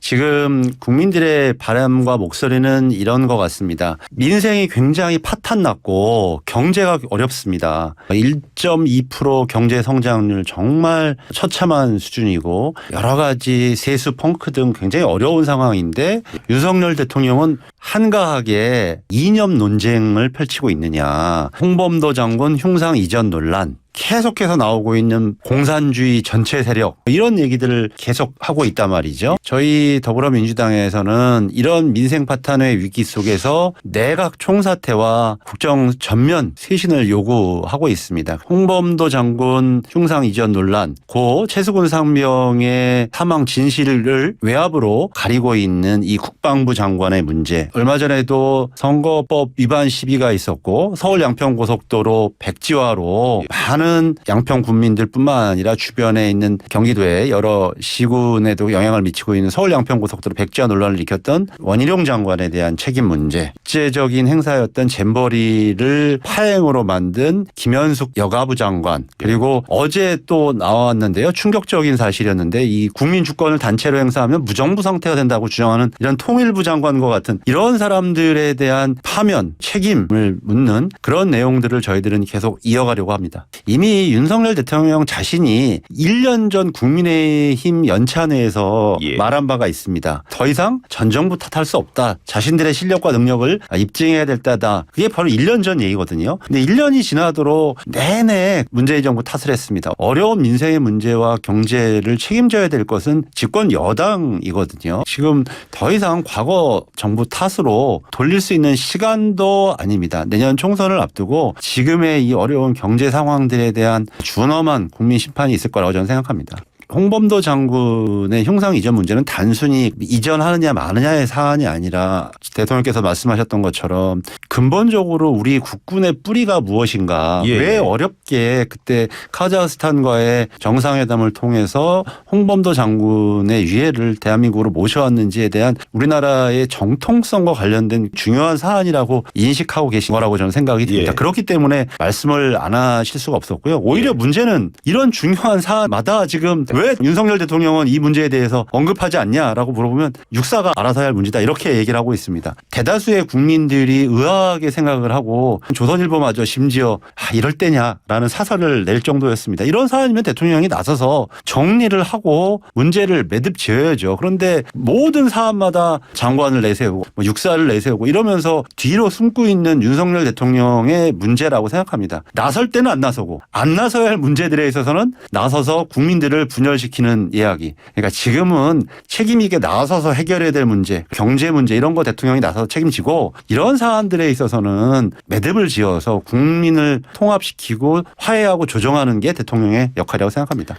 지금 국민들의 바람과 목소리는 이런 것 같습니다. 민생이 굉장히 파탄났고 경제가 어렵습니다. 1.2% 경제 성장률 정말 처참한 수준이고 여러 가지 세수 펑크 등 굉장히 어려운 상황인데 윤석열 대통령은 한가하게 이념 논쟁을 펼치고 있느냐. 홍범도 장군 흉상 이전 논란. 계속해서 나오고 있는 공산주의 전체 세력 이런 얘기들을 계속 하고 있단 말이죠. 저희 더불어민주당에서는 이런 민생 파탄의 위기 속에서 내각 총사퇴와 국정 전면 쇄신을 요구하고 있습니다. 홍범도 장군 흉상 이전 논란, 고 최수근 상병의 사망 진실을 외압으로 가리고 있는 이 국방부 장관의 문제. 얼마 전에도 선거법 위반 시비가 있었고 서울 양평고속도로 백지화로 많은 양평 군민들뿐만 아니라 주변에 있는 경기도의 여러 시군에도 영향을 미치고 있는 서울 양평고속도로 백지화 논란을 일으켰던 원희룡 장관에 대한 책임 문제. 국제적인 행사였던 잼버리를 파행으로 만든 김현숙 여가부 장관. 그리고 어제 또 나왔는데요. 충격적인 사실이었는데 이 국민 주권을 단체로 행사하면 무정부 상태가 된다고 주장하는 이런 통일부 장관과 같은 이런 사람들에 대한 파면, 책임을 묻는 그런 내용들을 저희들은 계속 이어가려고 합니다. 이미 윤석열 대통령 자신이 1년 전 국민의힘 연찬회에서 말한 바가 있습니다. 더 이상 전 정부 탓할 수 없다. 자신들의 실력과 능력을 입증해야 될 때다. 그게 바로 1년 전 얘기거든요. 근데 1년이 지나도록 내내 문재인 정부 탓을 했습니다. 어려운 민생의 문제와 경제를 책임져야 될 것은 집권 여당이거든요. 지금 더 이상 과거 정부 탓으로 돌릴 수 있는 시간도 아닙니다. 내년 총선을 앞두고 지금의 이 어려운 경제 상황들에 대한 준엄한 국민 심판이 있을 거라고 저는 생각합니다. 홍범도 장군의 흉상 이전 문제는 단순히 이전하느냐 마느냐의 사안이 아니라 대통령께서 말씀하셨던 것처럼 근본적으로 우리 국군의 뿌리가 무엇인가. 왜 어렵게 그때 카자흐스탄과의 정상회담을 통해서 홍범도 장군의 위해를 대한민국으로 모셔왔는지에 대한 우리나라의 정통성과 관련된 중요한 사안이라고 인식하고 계신 거라고 저는 생각이 듭니다. 그렇기 때문에 말씀을 안 하실 수가 없었고요. 오히려 문제는 이런 중요한 사안마다 지금 왜 윤석열 대통령은 이 문제에 대해서 언급하지 않냐라고 물어보면 육사가 알아서 할 문제다 이렇게 얘기를 하고 있습니다. 대다수의 국민들이 의아하게 생각을 하고 조선일보마저 심지어 이럴 때냐라는 사설을 낼 정도였습니다. 이런 사안이면 대통령이 나서서 정리를 하고 문제를 매듭 지어야죠. 그런데 모든 사안마다 장관을 내세우고 육사를 내세우고 이러면서 뒤로 숨고 있는 윤석열 대통령의 문제라고 생각합니다. 나설 때는 안 나서고 안 나서야 할 문제들에 있어서는 나서서 국민들을 분열시키는 이야기. 그러니까 지금은 책임 있게 나서서 해결해야 될 문제, 경제 문제 이런 거 대통령이 나서서 책임지고 이런 사안들에 있어서는 매듭을 지어서 국민을 통합시키고 화해하고 조정하는 게 대통령의 역할이라고 생각합니다.